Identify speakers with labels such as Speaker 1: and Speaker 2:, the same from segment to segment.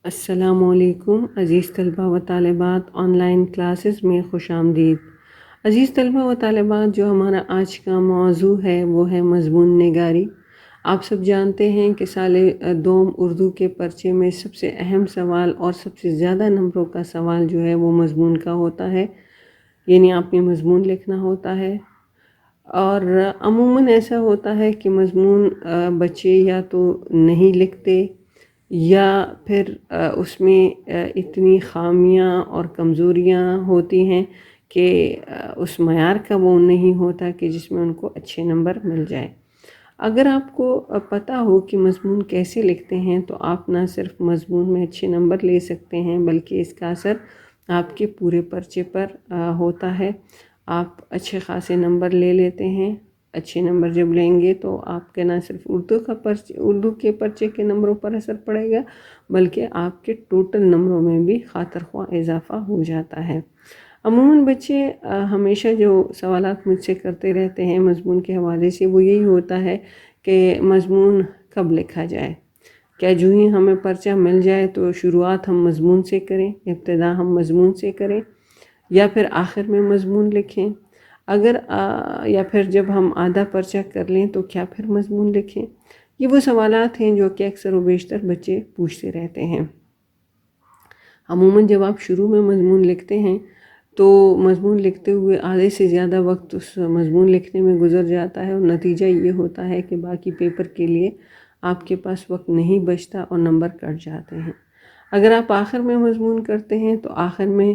Speaker 1: السلام علیکم عزیز طلبہ و طالبات، آن لائن کلاسز میں خوش آمدید۔ عزیز طلبہ و طالبات، جو ہمارا آج کا موضوع ہے وہ ہے مضمون نگاری۔ آپ سب جانتے ہیں کہ سال دوم اردو کے پرچے میں سب سے اہم سوال اور سب سے زیادہ نمبروں کا سوال جو ہے وہ مضمون کا ہوتا ہے، یعنی آپ نے مضمون لکھنا ہوتا ہے۔ اور عموماً ایسا ہوتا ہے کہ مضمون بچے یا تو نہیں لکھتے یا پھر اس میں اتنی خامیاں اور کمزوریاں ہوتی ہیں کہ اس معیار کا وہ نہیں ہوتا کہ جس میں ان کو اچھے نمبر مل جائے۔ اگر آپ کو پتہ ہو کہ مضمون کیسے لکھتے ہیں تو آپ نہ صرف مضمون میں اچھے نمبر لے سکتے ہیں بلکہ اس کا اثر آپ کے پورے پرچے پر ہوتا ہے۔ آپ اچھے خاصے نمبر لے لیتے ہیں۔ اچھے نمبر جب لیں گے تو آپ کے نہ صرف اردو کے پرچے کے نمبروں پر اثر پڑے گا بلکہ آپ کے ٹوٹل نمبروں میں بھی خاطر خواہ اضافہ ہو جاتا ہے۔ عموماً بچے ہمیشہ جو سوالات مجھ سے کرتے رہتے ہیں مضمون کے حوالے سے وہ یہی ہوتا ہے کہ مضمون کب لکھا جائے، کیا جو ہی ہمیں پرچہ مل جائے تو شروعات ہم مضمون سے کریں، ابتدا ہم مضمون سے کریں، یا پھر آخر میں مضمون لکھیں، یا پھر جب ہم آدھا پرچہ کر لیں تو کیا پھر مضمون لکھیں۔ یہ وہ سوالات ہیں جو کہ اکثر و بیشتر بچے پوچھتے رہتے ہیں۔ عموماً جب آپ شروع میں مضمون لکھتے ہیں تو مضمون لکھتے ہوئے آدھے سے زیادہ وقت اس مضمون لکھنے میں گزر جاتا ہے اور نتیجہ یہ ہوتا ہے کہ باقی پیپر کے لیے آپ کے پاس وقت نہیں بچتا اور نمبر کٹ جاتے ہیں۔ اگر آپ آخر میں مضمون کرتے ہیں تو آخر میں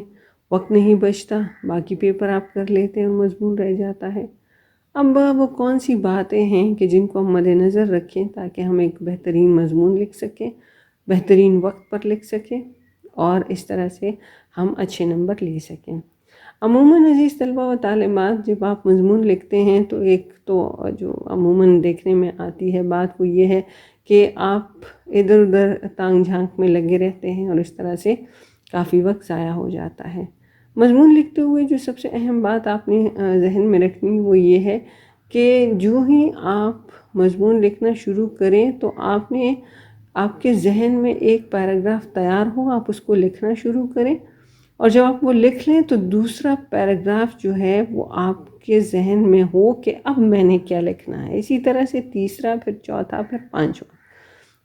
Speaker 1: وقت نہیں بچتا، باقی پیپر آپ کر لیتے ہیں اور مضمون رہ جاتا ہے۔ اب وہ کون سی باتیں ہیں کہ جن کو ہم مد نظر رکھیں تاکہ ہم ایک بہترین مضمون لکھ سکیں، بہترین وقت پر لکھ سکیں اور اس طرح سے ہم اچھے نمبر لے سکیں۔ عموماً عزیز طلبہ و طالبات، جب آپ مضمون لکھتے ہیں تو ایک تو جو عموماً دیکھنے میں آتی ہے بات وہ یہ ہے کہ آپ ادھر ادھر تانگ جھانک میں لگے رہتے ہیں اور اس طرح سے کافی وقت ضائع ہو جاتا ہے۔ مضمون لکھتے ہوئے جو سب سے اہم بات آپ نے ذہن میں رکھنی وہ یہ ہے کہ جو ہی آپ مضمون لکھنا شروع کریں تو آپ کے ذہن میں ایک پیراگراف تیار ہو، آپ اس کو لکھنا شروع کریں، اور جب آپ وہ لکھ لیں تو دوسرا پیراگراف جو ہے وہ آپ کے ذہن میں ہو کہ اب میں نے کیا لکھنا ہے، اسی طرح سے تیسرا، پھر چوتھا، پھر پانچواں۔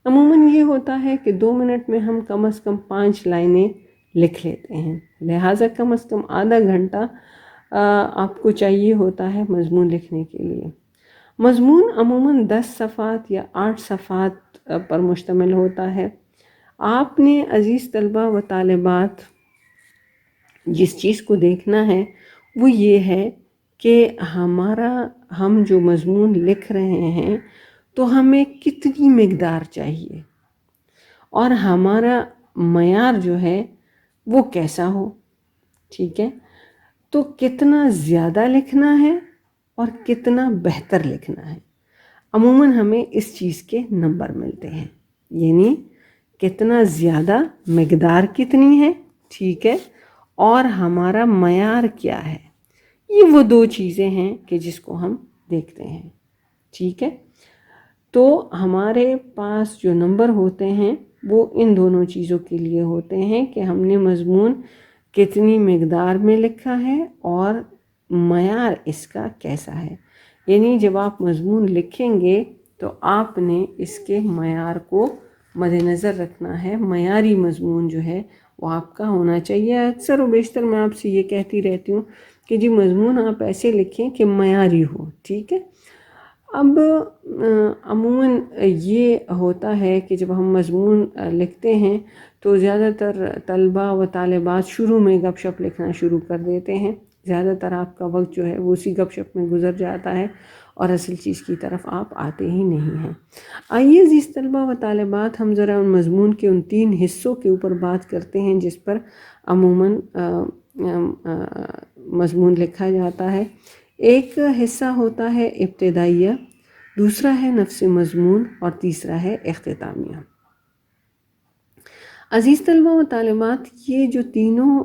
Speaker 1: عموماً یہ ہوتا ہے کہ 2 منٹ میں ہم کم از کم 5 لائنیں لکھ لیتے ہیں، لہٰذا کم از کم آدھا گھنٹہ آپ کو چاہیے ہوتا ہے مضمون لکھنے کے لیے۔ مضمون عموماً 10 صفحات یا 8 صفحات پر مشتمل ہوتا ہے۔ آپ نے عزیز طلبہ و طالبات جس چیز کو دیکھنا ہے وہ یہ ہے کہ ہم جو مضمون لکھ رہے ہیں تو ہمیں کتنی مقدار چاہیے اور ہمارا معیار جو ہے وہ کیسا ہو، ٹھیک ہے؟ تو کتنا زیادہ لکھنا ہے اور کتنا بہتر لکھنا ہے، عموماً ہمیں اس چیز کے نمبر ملتے ہیں، یعنی کتنا زیادہ، مقدار کتنی ہے، ٹھیک ہے، اور ہمارا معیار کیا ہے۔ یہ وہ 2 چیزیں ہیں کہ جس کو ہم دیکھتے ہیں، ٹھیک ہے؟ تو ہمارے پاس جو نمبر ہوتے ہیں وہ ان دونوں چیزوں کے لیے ہوتے ہیں کہ ہم نے مضمون کتنی مقدار میں لکھا ہے اور معیار اس کا کیسا ہے۔ یعنی جب آپ مضمون لکھیں گے تو آپ نے اس کے معیار کو مد نظر رکھنا ہے۔ معیاری مضمون جو ہے وہ آپ کا ہونا چاہیے۔ اکثر و بیشتر میں آپ سے یہ کہتی رہتی ہوں کہ جی مضمون آپ ایسے لکھیں کہ معیاری ہو، ٹھیک ہے؟ اب عموماً یہ ہوتا ہے کہ جب ہم مضمون لکھتے ہیں تو زیادہ تر طلبہ و طالبات شروع میں گپ شپ لکھنا شروع کر دیتے ہیں، زیادہ تر آپ کا وقت جو ہے وہ اسی گپ شپ میں گزر جاتا ہے اور اصل چیز کی طرف آپ آتے ہی نہیں ہیں۔ آئیے عزیز طلبہ و طالبات، ہم ذرا ان مضمون کے ان 3 حصوں کے اوپر بات کرتے ہیں جس پر عموماً مضمون لکھا جاتا ہے۔ ایک حصہ ہوتا ہے ابتدائیہ، دوسرا ہے نفس مضمون اور تیسرا ہے اختتامیہ۔ عزیز طلبہ و طالبات، یہ جو تینوں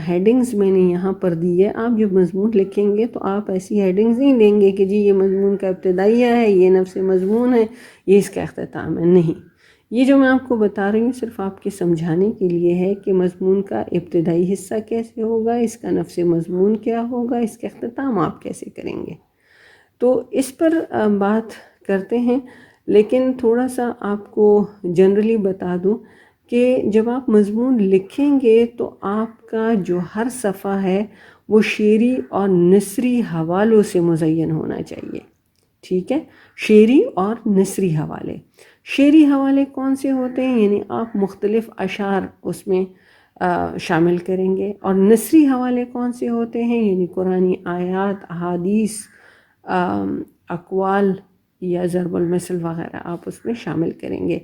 Speaker 1: ہیڈنگز میں نے یہاں پر دی ہے، آپ جب مضمون لکھیں گے تو آپ ایسی ہیڈنگز نہیں دیں گے کہ جی یہ مضمون کا ابتدائیہ ہے، یہ نفس مضمون ہے، یہ اس کا اختتام ہے، نہیں۔ یہ جو میں آپ کو بتا رہی ہوں صرف آپ کے سمجھانے کے لیے ہے کہ مضمون کا ابتدائی حصہ کیسے ہوگا، اس کا نفس مضمون کیا ہوگا، اس کا اختتام آپ کیسے کریں گے. تو اس پر بات کرتے ہیں، لیکن تھوڑا سا آپ کو جنرلی بتا دوں کہ جب آپ مضمون لکھیں گے تو آپ کا جو ہر صفحہ ہے وہ شعری اور نثری حوالوں سے مزین ہونا چاہیے. ٹھیک ہے، شعری اور نثری حوالے. شعری حوالے کون سے ہوتے ہیں؟ یعنی آپ مختلف اشعار اس میں شامل کریں گے. اور نثری حوالے کون سے ہوتے ہیں؟ یعنی قرآنی آیات، احادیث، اقوال یا ضرب المثل وغیرہ آپ اس میں شامل کریں گے.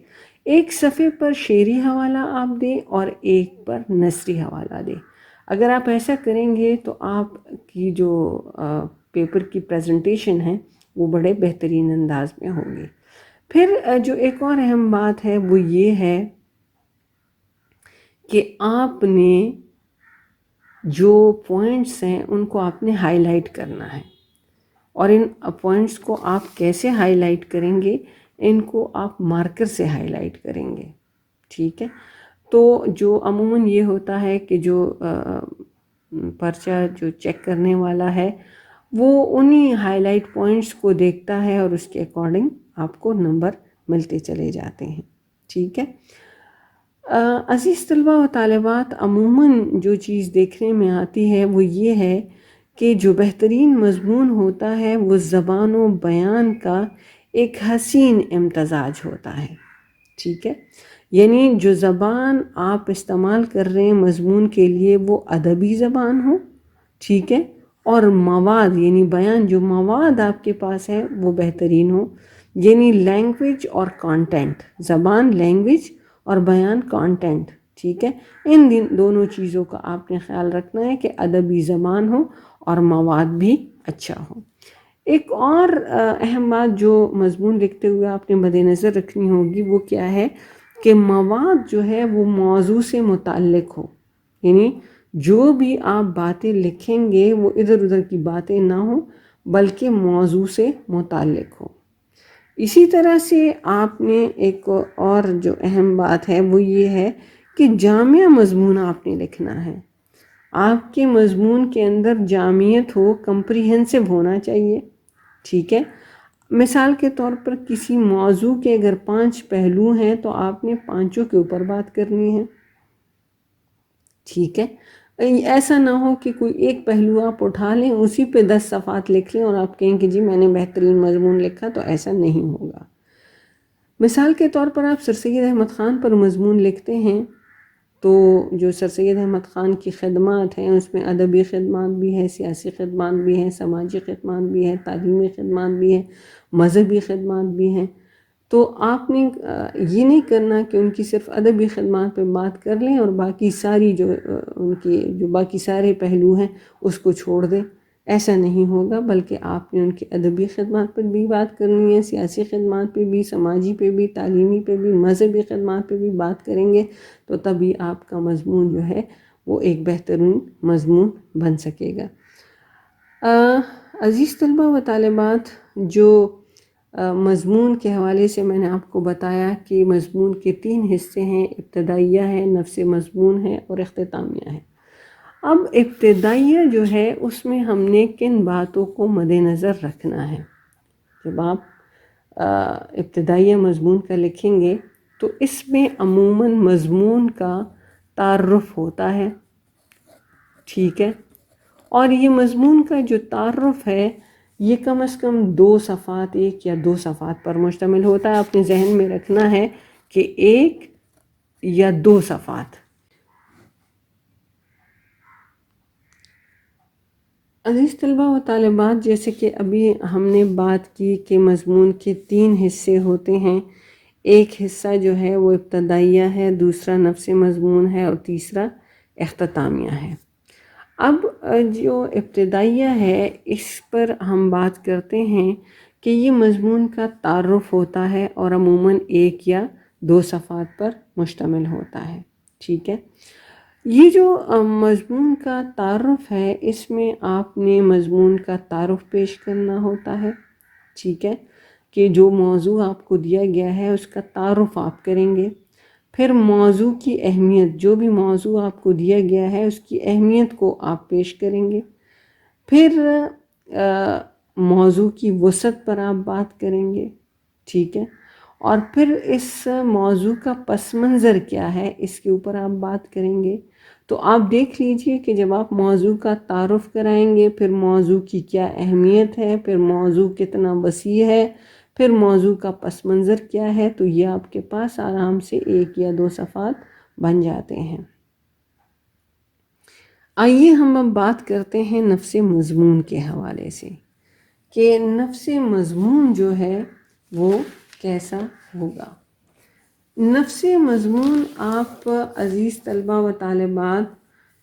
Speaker 1: ایک صفحے پر شعری حوالہ آپ دیں اور ایک پر نثری حوالہ دیں. اگر آپ ایسا کریں گے تو آپ کی جو پیپر کی پریزنٹیشن ہے وہ بڑے بہترین انداز میں ہوگی. پھر جو ایک اور اہم بات ہے وہ یہ ہے کہ آپ نے جو پوائنٹس ہیں ان کو آپ نے ہائی لائٹ کرنا ہے. اور ان پوائنٹس کو آپ کیسے ہائی لائٹ کریں گے؟ ان کو آپ مارکر سے ہائی لائٹ کریں گے. ٹھیک ہے، تو جو عموماً یہ ہوتا ہے کہ جو پرچہ جو چیک کرنے والا ہے وہ انہی ہائی لائٹ پوائنٹس کو دیکھتا ہے اور اس کے اکارڈنگ آپ کو نمبر ملتے چلے جاتے ہیں. ٹھیک ہے. عزیز طلبہ و طالبات، عموماً جو چیز دیکھنے میں آتی ہے وہ یہ ہے کہ جو بہترین مضمون ہوتا ہے وہ زبان و بیان کا ایک حسین امتزاج ہوتا ہے. ٹھیک ہے، یعنی جو زبان آپ استعمال کر رہے ہیں مضمون کے لیے وہ ادبی زبان ہو. ٹھیک ہے، اور مواد یعنی بیان جو مواد آپ کے پاس ہے وہ بہترین ہو. یعنی لینگویج اور کانٹینٹ، زبان لینگویج اور بیان کانٹینٹ. ٹھیک ہے، ان دونوں چیزوں کا آپ نے خیال رکھنا ہے کہ ادبی زبان ہو اور مواد بھی اچھا ہو. ایک اور اہم بات جو مضمون لکھتے ہوئے آپ نے مد نظر رکھنی ہوگی وہ کیا ہے کہ مواد جو ہے وہ موضوع سے متعلق ہو. یعنی جو بھی آپ باتیں لکھیں گے وہ ادھر ادھر کی باتیں نہ ہوں بلکہ موضوع سے متعلق ہو. اسی طرح سے آپ نے ایک اور جو اہم بات ہے وہ یہ ہے کہ جامع مضمون آپ نے لکھنا ہے. آپ کے مضمون کے اندر جامعیت ہو، کمپریہنسو ہونا چاہیے. ٹھیک ہے، مثال کے طور پر کسی موضوع کے اگر 5 پہلو ہیں تو آپ نے 5 کے اوپر بات کرنی ہے. ٹھیک ہے، ایسا نہ ہو کہ کوئی ایک پہلو آپ اٹھا لیں اسی پہ 10 صفحات لکھ لیں اور آپ کہیں کہ جی میں نے بہترین مضمون لکھا، تو ایسا نہیں ہوگا. مثال کے طور پر آپ سر سید احمد خان پر مضمون لکھتے ہیں تو جو سر سید احمد خان کی خدمات ہیں اس میں ادبی خدمات بھی ہیں، سیاسی خدمات بھی ہیں، سماجی خدمات بھی ہیں، تعلیمی خدمات بھی ہیں، مذہبی خدمات بھی ہیں. تو آپ نے یہ نہیں کرنا کہ ان کی صرف ادبی خدمات پہ بات کر لیں اور باقی ساری جو ان کی جو باقی سارے پہلو ہیں اس کو چھوڑ دیں. ایسا نہیں ہوگا، بلکہ آپ نے ان کی ادبی خدمات پر بھی بات کرنی ہے، سیاسی خدمات پہ بھی، سماجی پہ بھی، تعلیمی پہ بھی، مذہبی خدمات پہ بھی بات کریں گے تو تبھی آپ کا مضمون جو ہے وہ ایک بہترین مضمون بن سکے گا. عزیز طلبہ و طالبات، جو مضمون کے حوالے سے میں نے آپ کو بتایا کہ مضمون کے 3 حصے ہیں، ابتدائیہ ہے، نفس مضمون ہے اور اختتامیہ ہے. اب ابتدائیہ جو ہے اس میں ہم نے کن باتوں کو مد نظر رکھنا ہے؟ جب آپ ابتدائیہ مضمون کا لکھیں گے تو اس میں عموماً مضمون کا تعارف ہوتا ہے. ٹھیک ہے، اور یہ مضمون کا جو تعارف ہے یہ کم از کم 2 صفحات، 1 یا 2 صفحات پر مشتمل ہوتا ہے. اپنے ذہن میں رکھنا ہے کہ 1 یا 2 صفحات. عزیز طلبہ و طالبات، جیسے کہ ابھی ہم نے بات کی کہ مضمون کے 3 حصے ہوتے ہیں. ایک حصہ جو ہے وہ ابتدائیہ ہے، دوسرا نفس مضمون ہے اور تیسرا اختتامیہ ہے. اب جو ابتدائیہ ہے اس پر ہم بات کرتے ہیں کہ یہ مضمون کا تعارف ہوتا ہے اور عموماً 1 یا 2 صفحات پر مشتمل ہوتا ہے. ٹھیک ہے، یہ جو مضمون کا تعارف ہے اس میں آپ نے مضمون کا تعارف پیش کرنا ہوتا ہے. ٹھیک ہے، کہ جو موضوع آپ کو دیا گیا ہے اس کا تعارف آپ کریں گے، پھر موضوع کی اہمیت، جو بھی موضوع آپ کو دیا گیا ہے اس کی اہمیت کو آپ پیش کریں گے، پھر موضوع کی وسعت پر آپ بات کریں گے، ٹھیک ہے، اور پھر اس موضوع کا پس منظر کیا ہے اس کے اوپر آپ بات کریں گے۔ تو آپ دیکھ لیجئے کہ جب آپ موضوع کا تعارف کرائیں گے، پھر موضوع کی کیا اہمیت ہے، پھر موضوع کتنا وسیع ہے، پھر موضوع کا پس منظر کیا ہے، تو یہ آپ کے پاس آرام سے 1 یا 2 صفحات بن جاتے ہیں۔ آئیے ہم اب بات کرتے ہیں نفس مضمون کے حوالے سے کہ نفس مضمون جو ہے وہ کیسا ہوگا۔ نفس مضمون، آپ عزیز طلبہ و طالبات،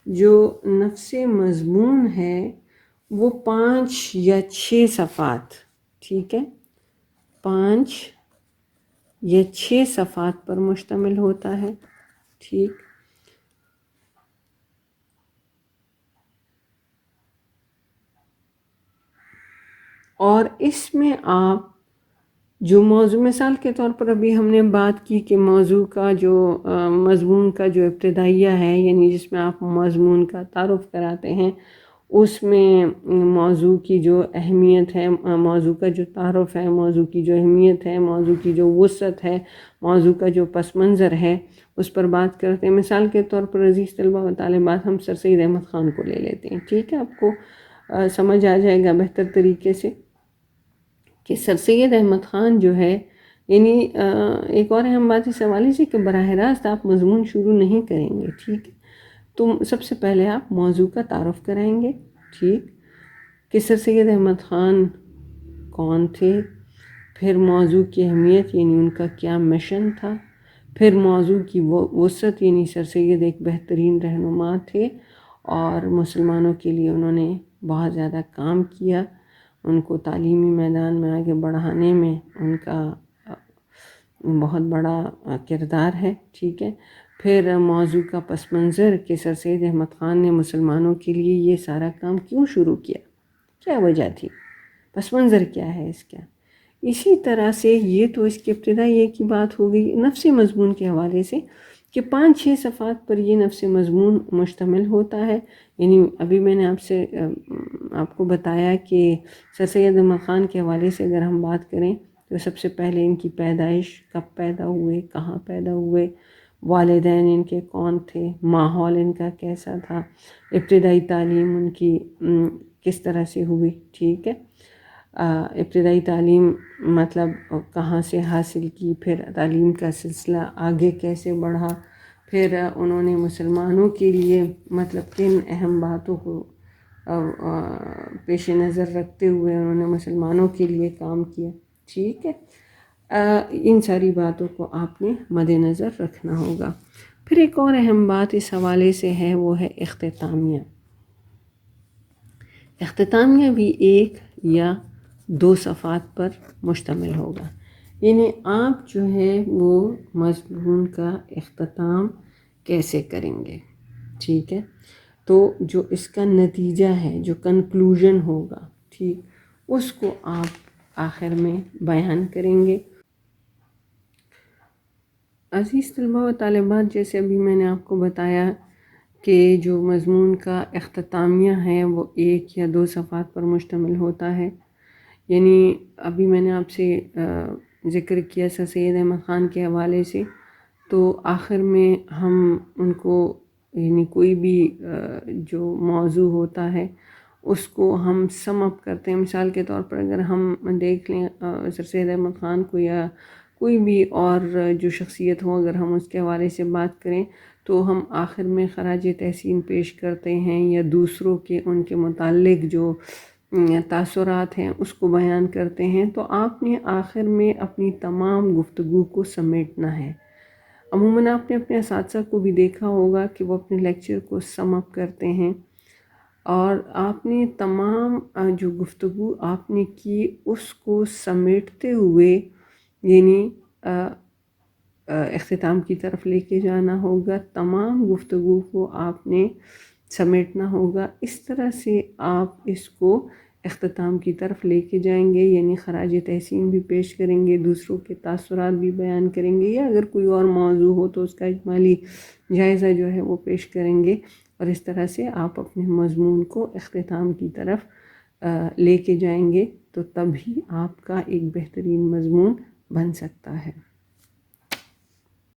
Speaker 1: جو نفس مضمون ہے وہ 5 یا 6 صفحات، ٹھیک ہے، 5 یا 6 صفحات پر مشتمل ہوتا ہے، ٹھیک۔ اور اس میں آپ جو موضوع، مثال کے طور پر ابھی ہم نے بات کی کہ موضوع کا جو مضمون کا جو ابتدائیہ ہے، یعنی جس میں آپ مضمون کا تعارف کراتے ہیں، اس میں موضوع کی جو اہمیت ہے، موضوع کا جو تعارف ہے، موضوع کی جو اہمیت ہے، موضوع کی جو وسعت ہے، موضوع کا جو پس منظر ہے، اس پر بات کرتے ہیں۔ مثال کے طور پر عزیز طلبہ و طالبات، ہم سر سید احمد خان کو لے لیتے ہیں، ٹھیک ہے، آپ کو سمجھ آ جائے گا بہتر طریقے سے کہ سر سید احمد خان جو ہے، یعنی ایک اور اہم بات اس حوالے سے کہ براہ راست آپ مضمون شروع نہیں کریں گے، ٹھیک ہے، تو سب سے پہلے آپ موضوع کا تعارف کرائیں گے، ٹھیک، کہ سر سید احمد خان کون تھے، پھر موضوع کی اہمیت یعنی ان کا کیا مشن تھا، پھر موضوع کی وسعت یعنی سر سید ایک بہترین رہنما تھے اور مسلمانوں کے لیے انہوں نے بہت زیادہ کام کیا، ان کو تعلیمی میدان میں آگے بڑھانے میں ان کا بہت بڑا کردار ہے، ٹھیک ہے۔ پھر موضوع کا پس منظر کہ سر سید احمد خان نے مسلمانوں کے لیے یہ سارا کام کیوں شروع کیا، کیا وجہ تھی، پس منظر کیا ہے اس کا۔ اسی طرح سے یہ تو اس کی ابتدائی کی بات ہو گئی نفس مضمون کے حوالے سے کہ 5-6 صفحات پر یہ نفس مضمون مشتمل ہوتا ہے۔ یعنی ابھی میں نے آپ کو بتایا کہ سر سید احمد خان کے حوالے سے اگر ہم بات کریں تو سب سے پہلے ان کی پیدائش، کب پیدا ہوئے، کہاں پیدا ہوئے، والدین ان کے کون تھے، ماحول ان کا کیسا تھا، ابتدائی تعلیم ان کی کس طرح سے ہوئی، ٹھیک ہے، ابتدائی تعلیم مطلب کہاں سے حاصل کی، پھر تعلیم کا سلسلہ آگے کیسے بڑھا، پھر انہوں نے مسلمانوں کے لیے مطلب کن اہم باتوں کو پیش نظر رکھتے ہوئے انہوں نے مسلمانوں کے لیے کام کیا، ٹھیک ہے۔ ان ساری باتوں کو آپ نے مد نظر رکھنا ہوگا۔ پھر ایک اور اہم بات اس حوالے سے ہے، وہ ہے اختتامیہ۔ اختتامیہ بھی 1 یا 2 صفحات پر مشتمل ہوگا، یعنی آپ جو ہے وہ مضمون کا اختتام کیسے کریں گے، ٹھیک ہے، تو جو اس کا نتیجہ ہے، جو کنکلوژن ہوگا، ٹھیک، اس کو آپ آخر میں بیان کریں گے۔ عزیز طلبہ و طالبات، جیسے ابھی میں نے آپ کو بتایا کہ جو مضمون کا اختتامیہ ہے وہ 1 یا 2 صفحات پر مشتمل ہوتا ہے، یعنی ابھی میں نے آپ سے ذکر کیا سر سید احمد خان کے حوالے سے، تو آخر میں ہم ان کو یعنی کوئی بھی جو موضوع ہوتا ہے اس کو ہم سم اپ کرتے ہیں۔ مثال کے طور پر اگر ہم دیکھ لیں سر سید احمد خان کو یا کوئی بھی اور جو شخصیت ہو، اگر ہم اس کے حوالے سے بات کریں تو ہم آخر میں خراج تحسین پیش کرتے ہیں یا دوسروں کے ان کے متعلق جو تاثرات ہیں اس کو بیان کرتے ہیں۔ تو آپ نے آخر میں اپنی تمام گفتگو کو سمیٹنا ہے۔ عموماً آپ نے اپنے اساتذہ کو بھی دیکھا ہوگا کہ وہ اپنے لیکچر کو سم اپ کرتے ہیں، اور آپ نے تمام جو گفتگو آپ نے کی اس کو سمیٹتے ہوئے یعنی اختتام کی طرف لے کے جانا ہوگا۔ تمام گفتگو کو آپ نے سمیٹنا ہوگا، اس طرح سے آپ اس کو اختتام کی طرف لے کے جائیں گے، یعنی خراج تحسین بھی پیش کریں گے، دوسروں کے تاثرات بھی بیان کریں گے، یا اگر کوئی اور موضوع ہو تو اس کا اجمالی جائزہ جو ہے وہ پیش کریں گے، اور اس طرح سے آپ اپنے مضمون کو اختتام کی طرف لے کے جائیں گے، تو تب ہی آپ کا ایک بہترین مضمون بن سکتا ہے۔